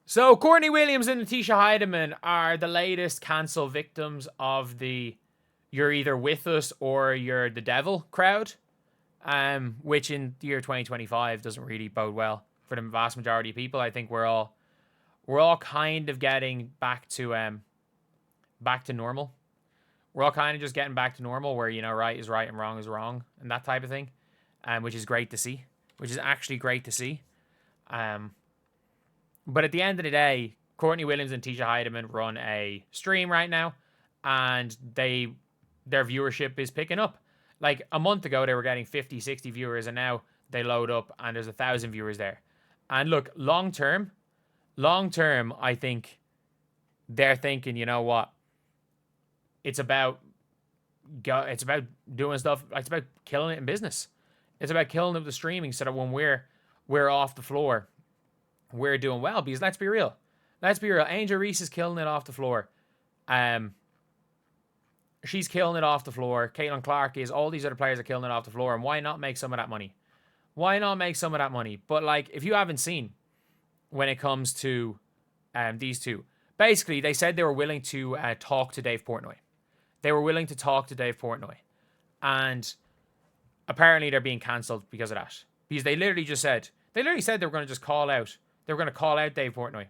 So Courtney Williams and Natisha Heidemann are the latest cancel victims of the "you're either with us or you're the devil" crowd, which in the year 2025 doesn't really bode well for the vast majority of people. I think we're all kind of getting back to normal. We're all kind of just getting back to normal, where right is right and wrong is wrong, and that type of thing, which is great to see. Which is actually great to see. But at the end of the day, Courtney Williams and Tisha Heidemann run a stream right now, and their viewership is picking up. Like a month ago, they were getting 50, 60 viewers, and now they load up and there's 1,000 viewers there. And look, long term, I think they're thinking, you know what? It's about doing stuff. It's about killing it in business. It's about killing it with the streaming, so that when we're off the floor, we're doing well. Because let's be real. Angel Reese is killing it off the floor. She's killing it off the floor. Caitlin Clark is. All these other players are killing it off the floor. And why not make some of that money? But like, if you haven't seen, when it comes to these two, basically they said they were willing to talk to Dave Portnoy. And apparently they're being cancelled because of that. Because they literally said they were going to just call out. They were going to call out Dave Portnoy.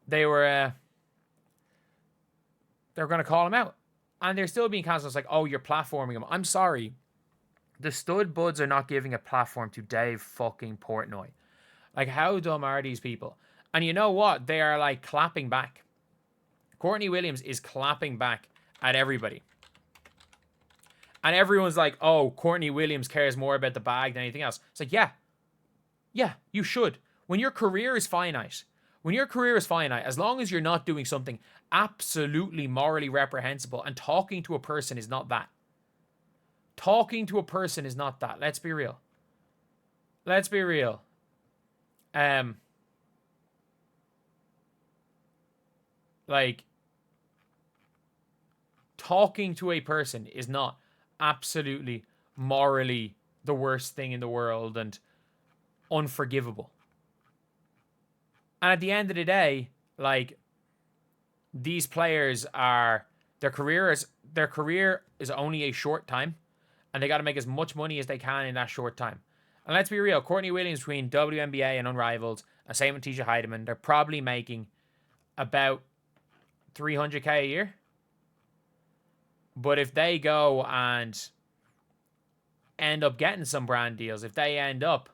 They were going to call him out. And they're still being cancelled. It's like, oh, you're platforming him. I'm sorry. The StudBudz are not giving a platform to Dave fucking Portnoy. Like, how dumb are these people? And you know what? They are like clapping back. Courtney Williams is clapping back at everybody. And everyone's like, oh, Courtney Williams cares more about the bag than anything else. It's like, yeah, you should. When your career is finite, as long as you're not doing something absolutely morally reprehensible, and talking to a person is not that. Let's be real. Like, talking to a person is not absolutely morally the worst thing in the world and unforgivable. And at the end of the day, like, these players are, their career is only a short time, and they got to make as much money as they can in that short time. And let's be real, Courtney Williams, between WNBA and Unrivaled, and same with Tisha Heidemann, they're probably making about $300K a year. But if they go and end up getting some brand deals, if they end up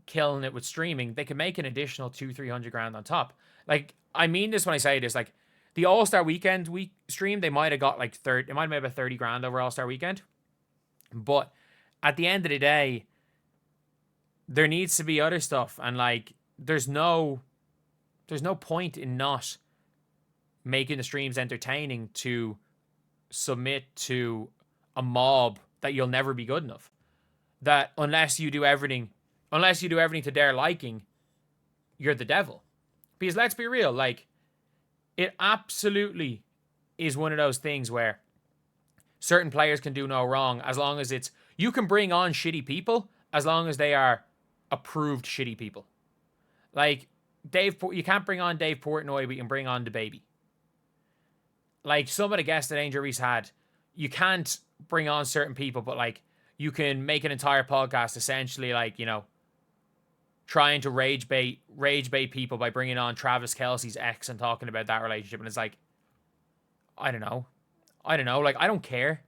killing it with streaming, they can make an additional $200-300 grand on top. Like, I mean this when I say this, like, the All-Star Weekend stream, they might have got like it might have made about 30 grand over All-Star Weekend. But at the end of the day, there needs to be other stuff. And like, there's no point in not making the streams entertaining to submit to a mob that you'll never be good enough. That unless you do everything to their liking, you're the devil. Because let's be real, like, it absolutely is one of those things where certain players can do no wrong, as long as you can bring on shitty people as long as they are approved shitty people. Like, you can't bring on Dave Portnoy, but you can bring on the baby. Like, some of the guests that Angel Reese had, you can't bring on certain people, but like, you can make an entire podcast essentially like, trying to rage bait people by bringing on Travis Kelce's ex and talking about that relationship. And it's like, I don't know. Like, I don't care.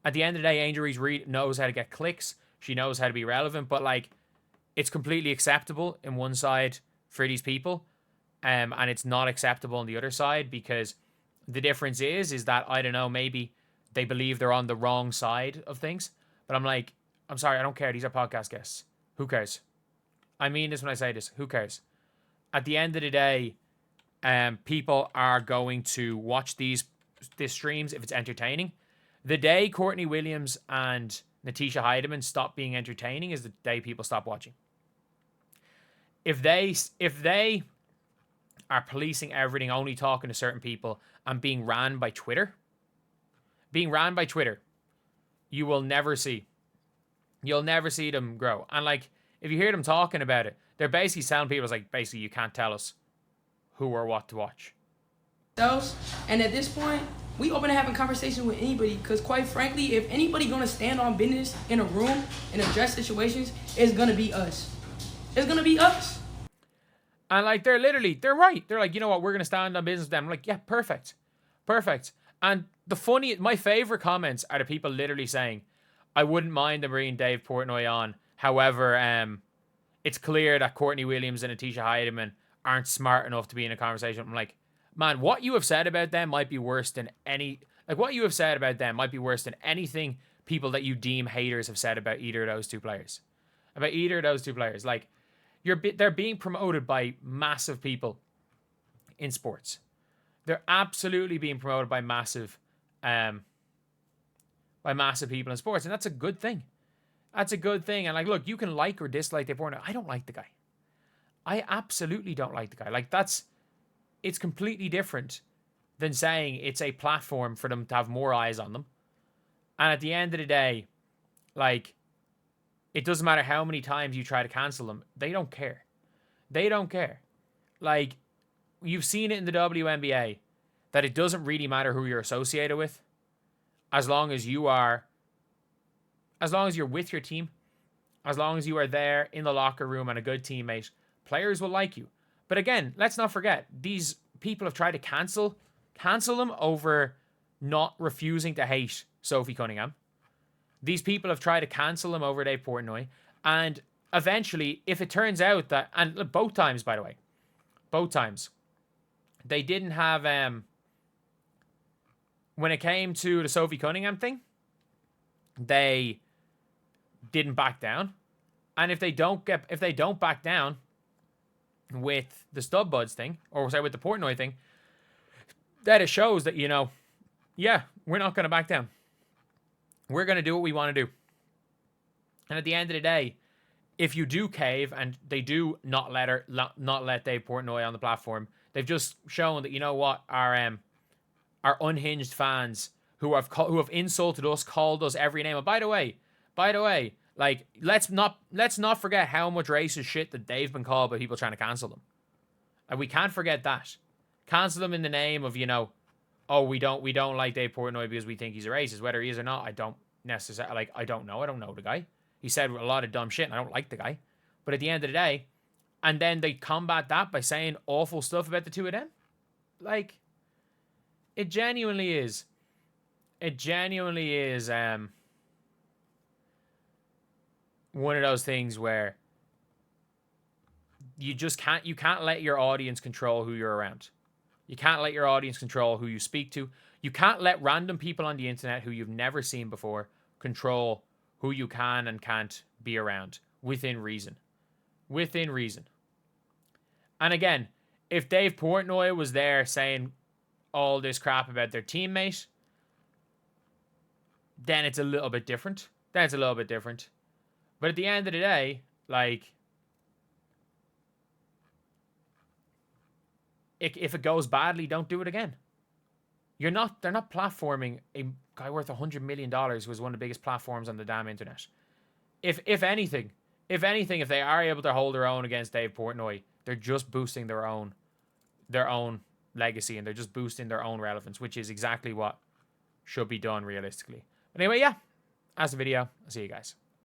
At the end of the day, Angel Reese knows how to get clicks. She knows how to be relevant, but like, it's completely acceptable in one side for these people. And it's not acceptable on the other side, because the difference is that, I don't know, maybe they believe they're on the wrong side of things. But I'm like, I'm sorry, I don't care. These are podcast guests. Who cares? I mean this when I say this. Who cares? At the end of the day, people are going to watch these streams if it's entertaining. The day Courtney Williams and Natisha Heidemann stop being entertaining is the day people stop watching. If they are policing everything, only talking to certain people, and being ran by Twitter, you'll never see them grow. And like, if you hear them talking about it, they're basically telling people, it's like, basically, you can't tell us who or what to watch. And at this point, we open to having conversations with anybody, because quite frankly, if anybody gonna stand on business in a room and address situations, it's gonna be us. It's gonna be us. And like, they're right. They're like, you know what, we're gonna stand on business with them. I'm like, yeah, perfect. And my favorite comments are the people literally saying, I wouldn't mind them bringing Dave Portnoy on. However, it's clear that Courtney Williams and Atisha Heidemann aren't smart enough to be in a conversation. I'm like, man, what you have said about them might be worse than anything people that you deem haters have said about either of those two players. Like, they're being promoted by massive people in sports. They're absolutely being promoted by massive people in sports, and that's a good thing. And like, look, you can like or dislike Dave Portnoy. I don't like the guy. I absolutely don't like the guy. Like, it's completely different than saying it's a platform for them to have more eyes on them. And at the end of the day, like, it doesn't matter how many times you try to cancel them. They don't care. Like, you've seen it in the WNBA that it doesn't really matter who you're associated with, as long as you're with your team, as long as you are there in the locker room and a good teammate, players will like you. But again, let's not forget, these people have tried to cancel them over not refusing to hate Sophie Cunningham. These people have tried to cancel him over Dave Portnoy. And eventually, if it turns out that, and both times, by the way, they didn't have, when it came to the Sophie Cunningham thing, they didn't back down. And if they don't back down with the StudBudz thing, or sorry, with the Portnoy thing, that it shows that, yeah, we're not going to back down. We're going to do what we want to do. And at the end of the day, if you do cave and they do not let Dave Portnoy on the platform, they've just shown that, you know what, our unhinged fans who have insulted us, called us every name. And by the way, like, let's not forget how much racist shit that they've been called by people trying to cancel them. And we can't forget that. Cancel them in the name of, oh, we don't like Dave Portnoy because we think he's a racist. Whether he is or not, I don't necessarily, like, I don't know the guy. He said a lot of dumb shit, and I don't like the guy. But at the end of the day, and then they combat that by saying awful stuff about the two of them. Like, it genuinely is one of those things where you can't let your audience control who you're around. You can't let your audience control who you speak to. You can't let random people on the internet who you've never seen before control who you can and can't be around within reason. And again, if Dave Portnoy was there saying all this crap about their teammate, then it's a little bit different. But at the end of the day, like, if it goes badly, don't do it again. They're not platforming a guy worth $100 million who is one of the biggest platforms on the damn internet. If anything, if they are able to hold their own against Dave Portnoy, they're just boosting their own legacy, and they're just boosting their own relevance, which is exactly what should be done realistically. But anyway, yeah, that's the video. I'll see you guys.